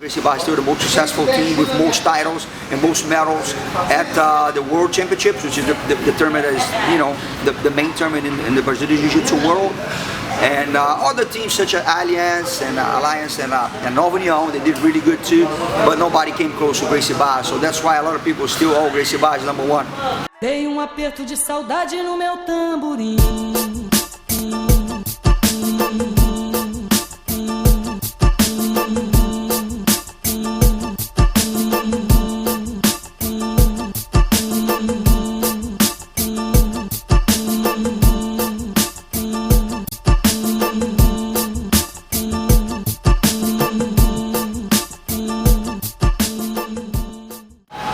Gracie Barra is still the most successful team with most titles and most medals at the World Championships, which is the tournament that is, you know, the main tournament in the Brazilian Jiu-Jitsu world. And other teams such as Alliance and Nova União, they did really good too, but nobody came close to Gracie Barra, so that's why a lot of people still, oh, Gracie Barra is number one. Dei aperto de saudade no meu tamborim.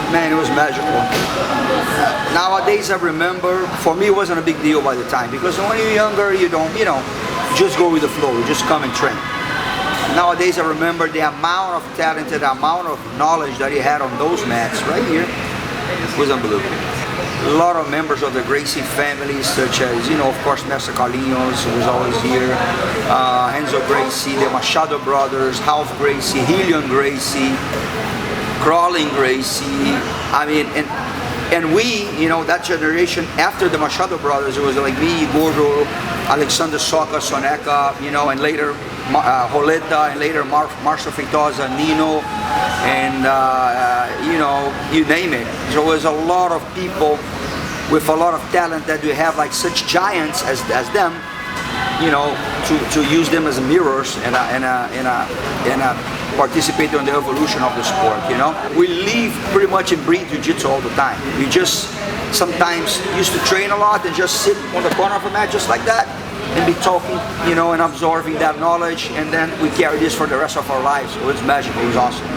Man, it was magical. Nowadays, I remember, for me, it wasn't a big deal by the time, because when you're younger, you don't, you know, just go with the flow, you just come and train. Nowadays, I remember the amount of talent, the amount of knowledge that he had on those mats right here was unbelievable. A lot of members of the Gracie family, such as, you know, of course, Master Carlinhos, who was always here, Enzo Gracie, the Machado brothers, Ralph Gracie, Hillian Gracie, Crawling Gracie. I mean, and we, you know, that generation after the Machado brothers, it was like me, Gordo, Alexander Soca, Soneca, you know, and later Roleta, and later Marcio Feitosa, Nino, and you know, you name it. So it was a lot of people with a lot of talent that we have like such giants as them, you know, to use them as mirrors and participate in the evolution of the sport, you know. We live pretty much and breathe Jiu-Jitsu all the time. We just sometimes used to train a lot and just sit on the corner of a mat just like that and be talking, you know, and absorbing that knowledge, and then we carry this for the rest of our lives. It was magical, it was awesome.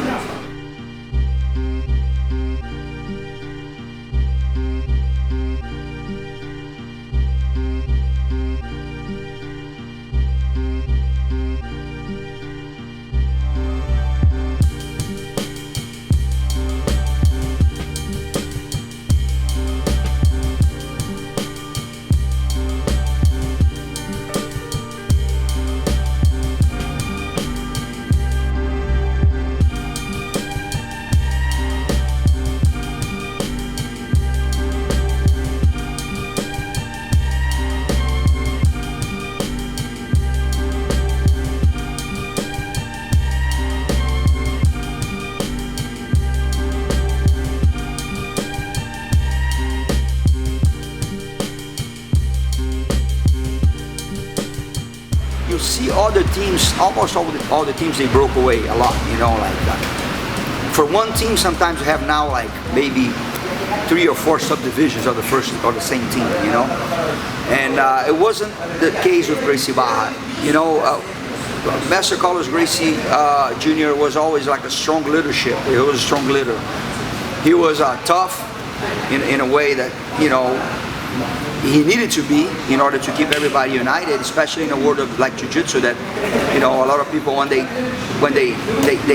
You see all the teams, almost all the teams, they broke away a lot, you know, like for one team sometimes you have now like maybe 3 or 4 subdivisions of the first or the same team, you know, and it wasn't the case with Gracie Barra, you know. Master Carlos Gracie Jr. was always like a strong leadership. He was a strong leader. He was tough in a way that, you know, he needed to be in order to keep everybody united, especially in a world of like Jiu-Jitsu that, you know, a lot of people when they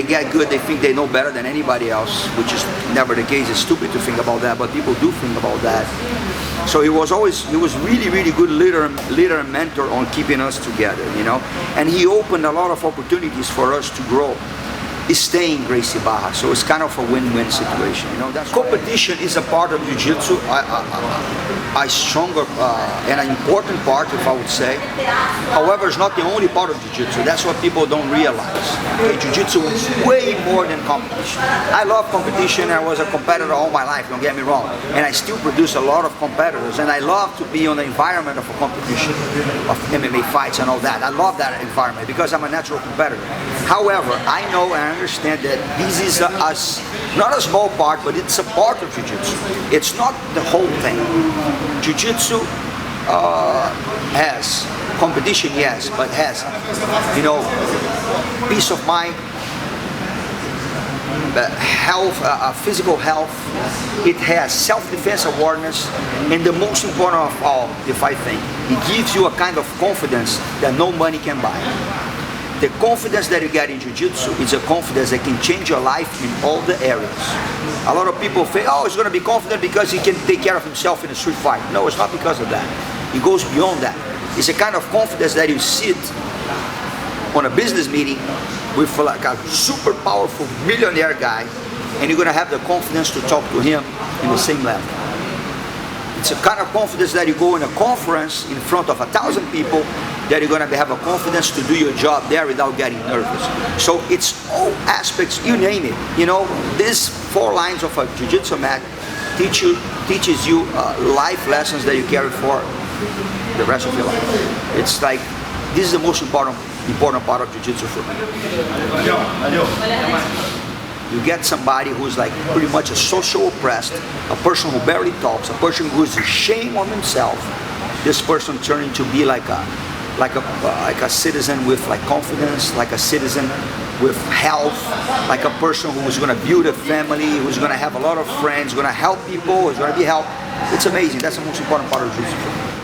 get good, they think they know better than anybody else, which is never the case. It's stupid to think about that, but people do think about that. So he was really good leader and mentor on keeping us together, you know, and he opened a lot of opportunities for us to grow. Staying Gracie Barra, so it's kind of a win-win situation, you know. That's competition is a part of Jiu-Jitsu, a stronger and an important part, if I would say. However, it's not the only part of Jiu-Jitsu. That's what people don't realize. Okay, Jiu-Jitsu is way more than competition. I love competition. I was a competitor all my life, don't get me wrong, and I still produce a lot of competitors, and I love to be on the environment of a competition, of MMA fights and all that. I love that environment because I'm a natural competitor. However, I know and I understand that this is not a small part, but it's a part of Jiu-Jitsu. It's not the whole thing. Jiu-Jitsu has competition, yes, but has, you know, peace of mind, health, physical health. It has self-defense awareness, and the most important of all, if I think, it gives you a kind of confidence that no money can buy. The confidence that you get in Jiu-Jitsu is a confidence that can change your life in all the areas. A lot of people think, oh, he's going to be confident because he can take care of himself in a street fight. No, it's not because of that. It goes beyond that. It's a kind of confidence that you sit on a business meeting with like a super powerful millionaire guy, and you're gonna have the confidence to talk to him in the same level. It's a kind of confidence that you go in a conference in front of 1,000 people, that you're gonna have a confidence to do your job there without getting nervous. So it's all aspects, you name it. You know, these 4 lines of a jiu-jitsu mat teaches you life lessons that you carry for the rest of your life. It's like, this is the most important part of jiu-jitsu for me. You get somebody who's like pretty much a social oppressed, a person who barely talks, a person who's ashamed of himself. This person turning to be like a citizen with like confidence, like a citizen with health, like a person who's going to build a family, who's going to have a lot of friends, going to help people, who's going to be helped. It's amazing. That's the most important part of jiu-jitsu.